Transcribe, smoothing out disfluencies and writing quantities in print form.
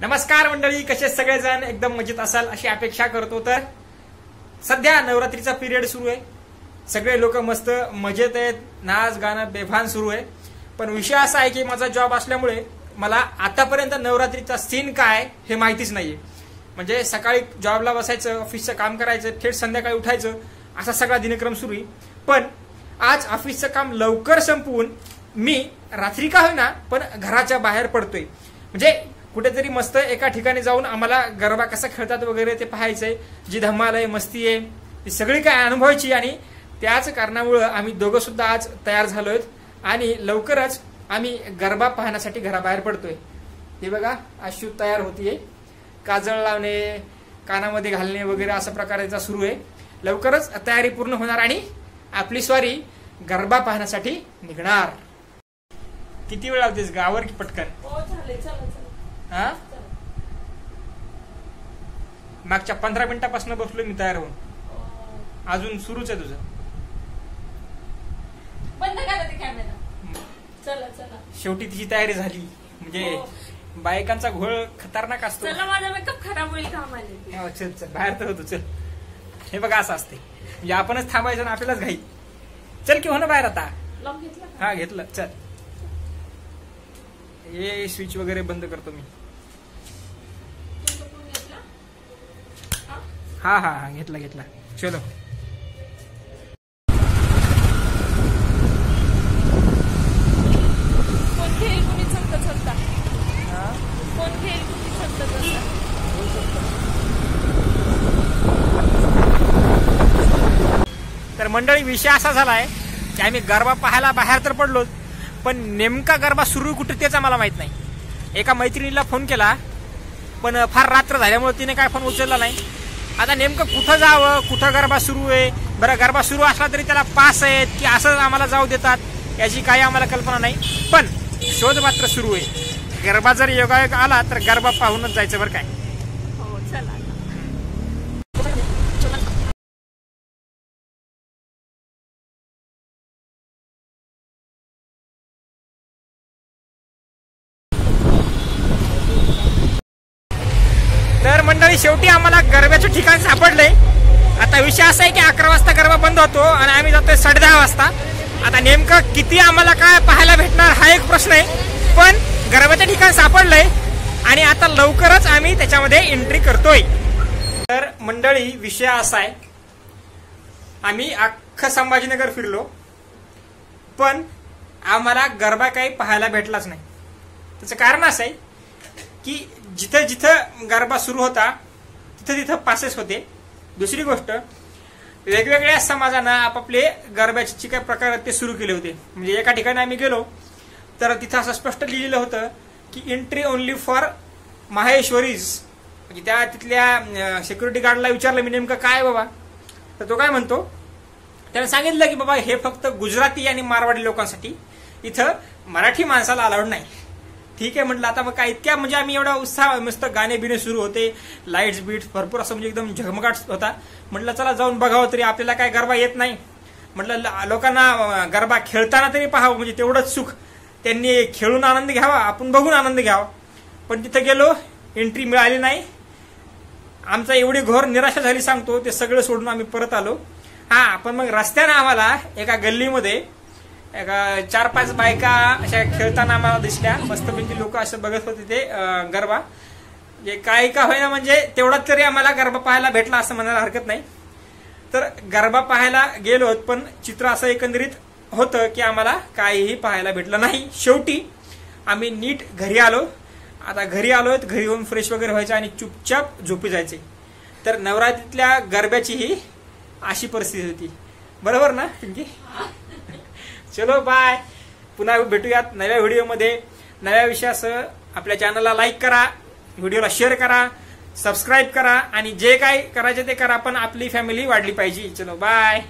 नमस्कार मंडळी, कसे सगळेजण एकदम मजेत असाल अशी अपेक्षा करतो। तर सध्या नवरात्रीचा पिरियड सुरू आहे, सगळे लोक मस्त मजेत आहेत, नाच गाणं बेभान सुरू आहे। पण विषय असा आहे की माझा जॉब असल्यामुळे मला आतापर्यंत नवरात्रीचा सीन काय हे माहितीच नाहीये। म्हणजे सकाळी जॉबला बसायचं, ऑफिसचं काम करायचं, थेट संध्याकाळी उठायचं, असा सगळा दिनक्रम सुरू आहे। पण आज ऑफिसचं काम लवकर संपवून मी रात्री का होईना पण घराच्या बाहेर पडतोय। म्हणजे कुठेतरी मस्त एका ठिकाणी जाऊन आम्हाला गरबा कसा खेळतात वगैरे ते पाहायचंय, जी धमाल आहे, मस्ती आहे, ती सगळी काय अनुभवायची। आणि त्याच कारणामुळे आम्ही दोघं सुद्धा आज तयार झालोय आणि लवकरच आम्ही गरबा पाहण्यासाठी घराबाहेर पडतोय। हे बघा, आशू तयार होतीये, काजळ लावणे, कानामध्ये घालणे वगैरे अशा प्रकारचा सुरू आहे। लवकरच तयारी पूर्ण होणार आणि आपली स्वारी गरबा पाहण्यासाठी निघणार। किती वेळ लावतेस गावावर की पटकन? हा, मागच्या 15 मिनिटापासून बसलोय मी तयार होऊन, अजून सुरूच आहे तुझं। बंद करा ते कॅमेरा, चला चला। शेवटी तिची तयारी झाली म्हणजे बायकांचा घोळ खतरनाक असतो। चला, माझा मेकअप खराब होईल कामाला। चल चल, बाहेर तर होतो, चल। हे बघा असं असते, म्हणजे आपणच थांबायचं ना आपल्यालाच घाई। चल की हो ना बाहेर आता। लॉक घेतला? हा घेतलं, चल। हे स्विच वगैरे बंद करतो मी। हा हा हा, घेतला घेतला, चलो। कोण खेळ कोणी चलता चलता, कोण खेळ कोणी चलता चलता। तर मंडळी, विषय असा झालाय की आम्ही गरबा पाहायला बाहेर तर पडलो, पण नेमका गरबा सुरू कुठे त्याचा मला माहित नाही। एका मैत्रिणीला फोन केला, पण फार रात्र झाल्यामुळे तिने काय फोन उचलला नाही। आता नेमकं कुठं जावं, कुठं गरबा सुरू आहे, बरं गरबा सुरू असला तरी त्याला पास आहेत की असं आम्हाला जाऊ देतात याची काही आम्हाला कल्पना नाही। पण शोध मात्र सुरू आहे। गरबा जर योगायोग आला तर गरबा पाहूनच जायचं बरं काय। हो चला। तर मंडळी, शेवटी आम्हाला गरब्याचे ठिकाण सापडले। आता विषय असा आहे की 11 वाजता गरबा बंद होतो आणि आम्ही जातोय 10:30 वाजता। आता नेमकं किती आम्हाला काय पाहायला भेटणार हा एक प्रश्न आहे, पण गरब्याचे ठिकाण सापडलंय आणि आता लवकरच आम्ही त्याच्यामध्ये एंट्री करतोय। तर मंडळी, विषय असा आहे, आम्ही अख्खं संभाजीनगर फिरलो, पण आम्हाला गरबा काही पाहायला भेटलाच नाही। त्याचं कारण असं आहे की जिथं जिथं गरबा सुरू होता तिथं तिथं पासेस होते। दुसरी गोष्ट, वेगवेगळ्या समाजानं आपापले गरब्याचे काय प्रकार ते सुरू केले होते। म्हणजे एका ठिकाणी आम्ही गेलो तर तिथं असं स्पष्ट लिहिलेलं होतं की एंट्री ओनली फॉर माहेश्वरीज। म्हणजे त्या तिथल्या सिक्युरिटी गार्डला विचारलं मी नेमकं काय बाबा, तर तो काय म्हणतो, त्याने सांगितलं की बाबा हे फक्त गुजराती आणि मारवाडी लोकांसाठी, इथं मराठी माणसाला अलाउड नाही। ठीक आहे म्हटलं, आता मग काय इतक्या म्हणजे आम्ही एवढा उत्साह, मस्त गाणे बिणे सुरू होते, लाईट्स बीट्स भरपूर असं म्हणजे एकदम झगमगाट होता। म्हटलं चला जाऊन बघावं, तरी आपल्याला काय गरबा येत नाही, म्हटलं लोकांना गरबा खेळताना तरी पाहावं, म्हणजे तेवढंच सुख, त्यांनी खेळून आनंद घ्यावा, आपण बघून आनंद घ्यावा। पण तिथं गेलो, एंट्री मिळाली नाही। आमचा एवढी घोर निराशा झाली सांगतो, ते सगळं सोडून आम्ही परत आलो। हा, पण मग रस्त्यानं आम्हाला एका गल्लीमध्ये एका 4-5 बायका अशा खेळताना आम्हाला दिसल्या। मस्तपैकी लोक असं बघत होते ते गरबा, जे काही का होईना म्हणजे तेवढाच तरी आम्हाला गरबा पाहायला भेटला असं म्हणायला हरकत नाही। तर गरबा पाहायला गेलो, पण चित्र असं एकंदरीत होतं की आम्हाला काहीही पाहायला भेटलं नाही। शेवटी आम्ही नीट घरी आलो। आता घरी आलोय, घरी येऊन फ्रेश वगैरे व्हायचं आणि चुपचाप झोपी जायचे। तर नवरात्रीतल्या गरब्याची ही अशी परिस्थिती होती, बरोबर ना पिंकी? चलो बाय, पुन्हा भेटूयात नव्या व्हिडिओमध्ये नव्या विषयासह। आपल्या चॅनलला लाईक करा, व्हिडिओला शेअर करा, सबस्क्राईब करा आणि जे काय करायचे ते करा, पण आपली फॅमिली वाढली पाहिजे। चलो बाय।